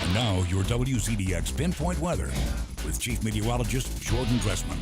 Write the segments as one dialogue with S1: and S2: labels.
S1: And now, your WZDX Pinpoint Weather with Chief Meteorologist Jordan Dressman.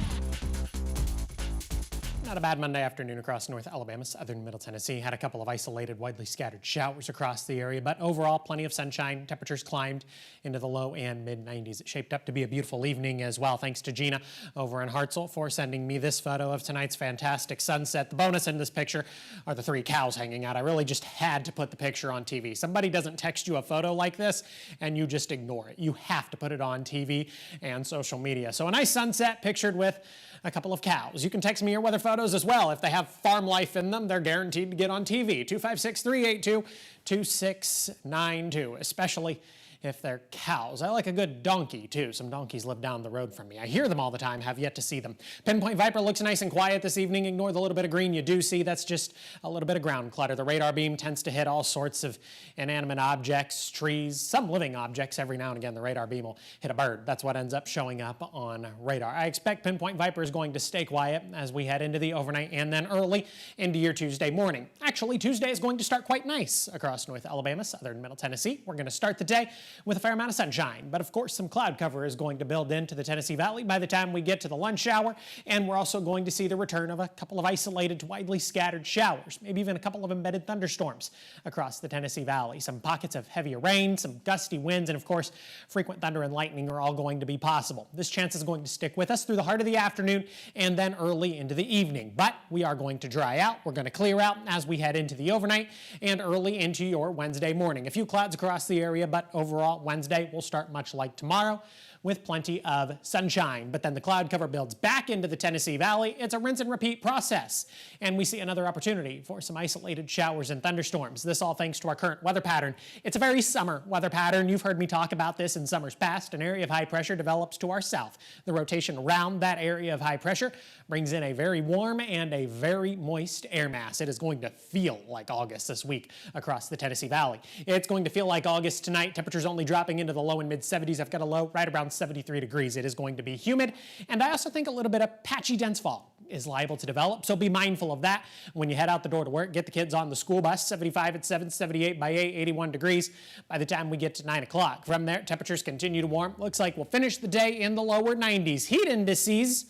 S2: Not a bad Monday afternoon across North Alabama, southern Middle Tennessee. Had a couple of isolated, widely scattered showers across the area, but overall, plenty of sunshine. Temperatures climbed into the low and mid-90s. It shaped up to be a beautiful evening as well. Thanks to Gina over in Huntsville for sending me this photo of tonight's fantastic sunset. The bonus in this picture are the 3 cows hanging out. I really just had to put the picture on TV. Somebody doesn't text you a photo like this, and you just ignore it. You have to put it on TV and social media. So a nice sunset pictured with a couple of cows. You can text me your weather photos as well. If they have farm life in them, they're guaranteed to get on TV. 256-382-2692, especially if they're cows. I like a good donkey, too. Some donkeys live down the road from me. I hear them all the time, have yet to see them. Pinpoint Viper looks nice and quiet this evening. Ignore the little bit of green you do see. That's just a little bit of ground clutter. The radar beam tends to hit all sorts of inanimate objects, trees, some living objects. Every now and again, the radar beam will hit a bird. That's what ends up showing up on radar. I expect Pinpoint Viper is going to stay quiet as we head into the overnight and then early into your Tuesday morning. Actually, Tuesday is going to start quite nice across North Alabama, southern Middle Tennessee. We're going to start the day with a fair amount of sunshine, but of course some cloud cover is going to build into the Tennessee Valley by the time we get to the lunch hour, and we're also going to see the return of a couple of isolated to widely scattered showers, maybe even a couple of embedded thunderstorms across the Tennessee Valley. Some pockets of heavier rain, some gusty winds, and of course frequent thunder and lightning are all going to be possible. This chance is going to stick with us through the heart of the afternoon and then early into the evening, but we are going to dry out. We're going to clear out as we head into the overnight and early into your Wednesday morning. A few clouds across the area, but overall Wednesday will start much like tomorrow with plenty of sunshine. But then the cloud cover builds back into the Tennessee Valley. It's a rinse and repeat process. And we see another opportunity for some isolated showers and thunderstorms. This all thanks to our current weather pattern. It's a very summer weather pattern. You've heard me talk about this in summers past. An area of high pressure develops to our south. The rotation around that area of high pressure brings in a very warm and a very moist air mass. It is going to feel like August this week across the Tennessee Valley. It's going to feel like August tonight. Temperatures only dropping into the low and mid 70s. I've got a low right around 73 degrees. It is going to be humid, and I also think a little bit of patchy dense fog is liable to develop, so be mindful of that when you head out the door to work. Get the kids on the school bus. 75 at 7, 78 by 8, 81 degrees by the time we get to 9 o'clock. From there, temperatures continue to warm. Looks like we'll finish the day in the lower 90s. Heat indices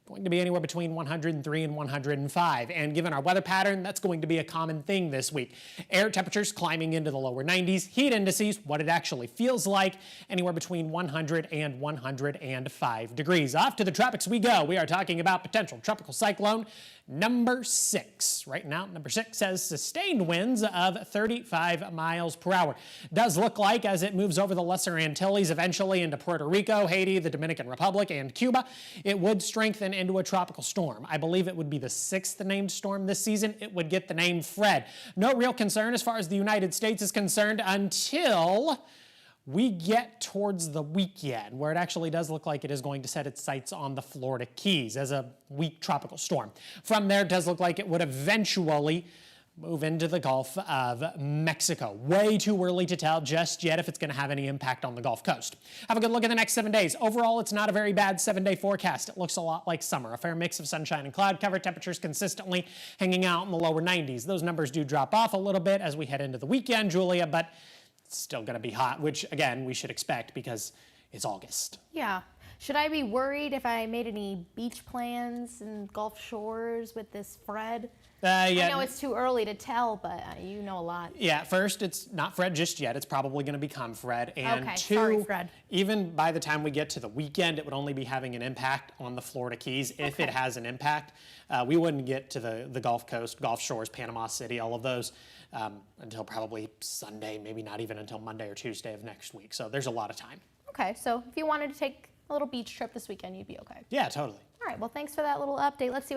S2: going to be anywhere between 103 and 105. And given our weather pattern, that's going to be a common thing this week. Air temperatures climbing into the lower 90s. Heat indices, what it actually feels like, anywhere between 100 and 105 degrees. Off to the tropics we go. We are talking about potential tropical cyclone number 6. Right now, number 6 has sustained winds of 35 miles per hour. Does look like as it moves over the Lesser Antilles, eventually into Puerto Rico, Haiti, the Dominican Republic, and Cuba, it would strengthen into a tropical storm. I believe it would be the 6th named storm this season. It would get the name Fred. No real concern as far as the United States is concerned until we get towards the weekend, where it actually does look like it is going to set its sights on the Florida Keys as a weak tropical storm. From there, it does look like it would eventually move into the Gulf of Mexico. Way too early to tell just yet if it's going to have any impact on the Gulf Coast. Have a good look at the next 7 days. Overall, it's not a very bad 7-day forecast. It looks a lot like summer. A fair mix of sunshine and cloud cover. Temperatures consistently hanging out in the lower 90s. Those numbers do drop off a little bit as we head into the weekend, Julia, but it's still going to be hot, which, again, we should expect because it's August.
S3: Yeah. Should I be worried if I made any beach plans in Gulf Shores with this Fred?
S2: Yeah.
S3: I know it's too early to tell, but you know a lot.
S2: Yeah, first, it's not Fred just yet. It's probably going to become Fred. And
S3: okay,
S2: two,
S3: sorry, Fred.
S2: Even by the time we get to the weekend, it would only be having an impact on the Florida Keys. If it has an impact, we wouldn't get to the Gulf Coast, Gulf Shores, Panama City, all of those until probably Sunday, maybe not even until Monday or Tuesday of next week. So there's a lot of time.
S3: Okay, so if you wanted to take a little beach trip this weekend, you'd be okay.
S2: Yeah, totally.
S3: All right, well, thanks for that little update. Let's see